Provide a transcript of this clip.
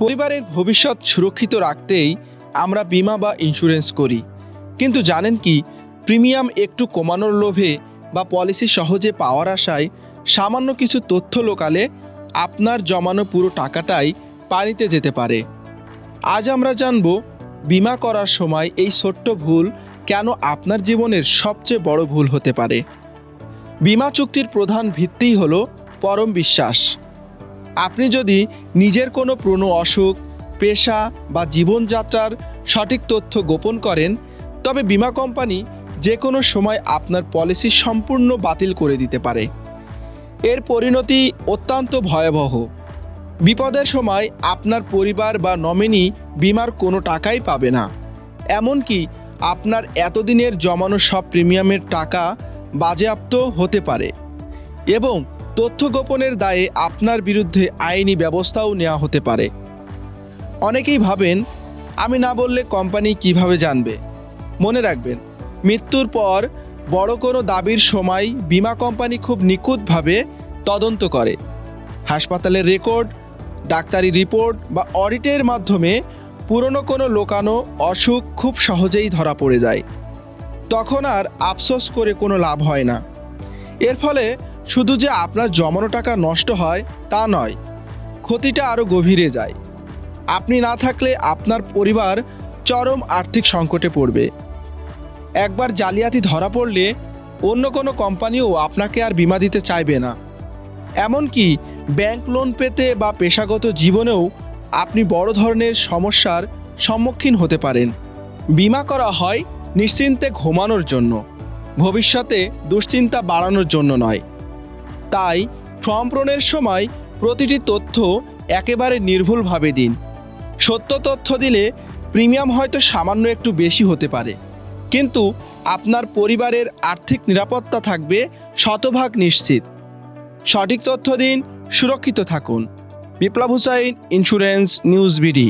পরিবারের ভবিষ্যৎ সুরক্ষিত রাখতেই আমরা বীমা বা ইন্স্যুরেন্স করি। কিন্তু জানেন কি, প্রিমিয়াম একটু কমানোর লোভে বা পলিসি সহজে পাওয়ার আশায় সামান্য কিছু তথ্য লোকালে আপনার জমানো পুরো টাকাটাই পানিতে যেতে পারে। আজ আমরা জানব বীমা করার সময় এই ছোট্ট ভুল কেন আপনার জীবনের সবচেয়ে বড় ভুল হতে পারে। বীমা চুক্তির প্রধান ভিত্তিই হলো পরম বিশ্বাস। আপনি যদি নিজের কোনো পুরনো অসুখ, পেশা বা জীবনযাত্রার সঠিক তথ্য গোপন করেন, তবে বীমা কোম্পানি যে কোনো সময় আপনার পলিসি সম্পূর্ণ বাতিল করে দিতে পারে। এর পরিণতি অত্যন্ত ভয়াবহ। বিপদের সময় আপনার পরিবার বা নমিনি বীমার কোনো টাকাই পাবে না। এমনকি আপনার এতদিনের জমানো সব প্রিমিয়ামের টাকা বাজেয়াপ্ত হতে পারে এবং তথ্য গোপনের দায়ে আপনার বিরুদ্ধে আইনি ব্যবস্থাও নেওয়া হতে পারে। অনেকেই ভাবেন, আমি না বললে কোম্পানি কিভাবে জানবে। মনে রাখবেন, মৃত্যুর পর বড় কোনো দাবির সময় বীমা কোম্পানি খুব নিখুঁতভাবে তদন্ত করে। হাসপাতালের রেকর্ড, ডাক্তারি রিপোর্ট বা অডিটের মাধ্যমে পুরনো কোনো লোকানো অসুখ খুব সহজেই ধরা পড়ে যায়। তখন আর আফসোস করে কোনো লাভ হয় না। এর ফলে শুধু যে আপনার জমানো টাকা নষ্ট হয় তা নয়, ক্ষতিটা আরও গভীরে যায়। আপনি না থাকলে আপনার পরিবার চরম আর্থিক সংকটে পড়বে। একবার জালিয়াতি ধরা পড়লে অন্য কোনো কোম্পানিও আপনাকে আর বীমা দিতে চাইবে না। এমনকি ব্যাংক লোন পেতে বা পেশাগত জীবনেও আপনি বড় ধরনের সমস্যার সম্মুখীন হতে পারেন। বীমা করা হয় নিশ্চিন্তে ঘুমানোর জন্য, ভবিষ্যতে দুশ্চিন্তা বাড়ানোর জন্য নয়। তাই ফর্ম পূরণের সময় প্রতিটি তথ্য একেবারে নির্ভুলভাবে দিন। সত্য তথ্য দিলে প্রিমিয়াম হয়তো সামান্য একটু বেশি হতে পারে, কিন্তু আপনার পরিবারের আর্থিক নিরাপত্তা থাকবে শতভাগ নিশ্চিত। সঠিক তথ্য দিন, সুরক্ষিত থাকুন। বিপ্লব হুসাইন, ইন্স্যুরেন্স নিউজ বিডি।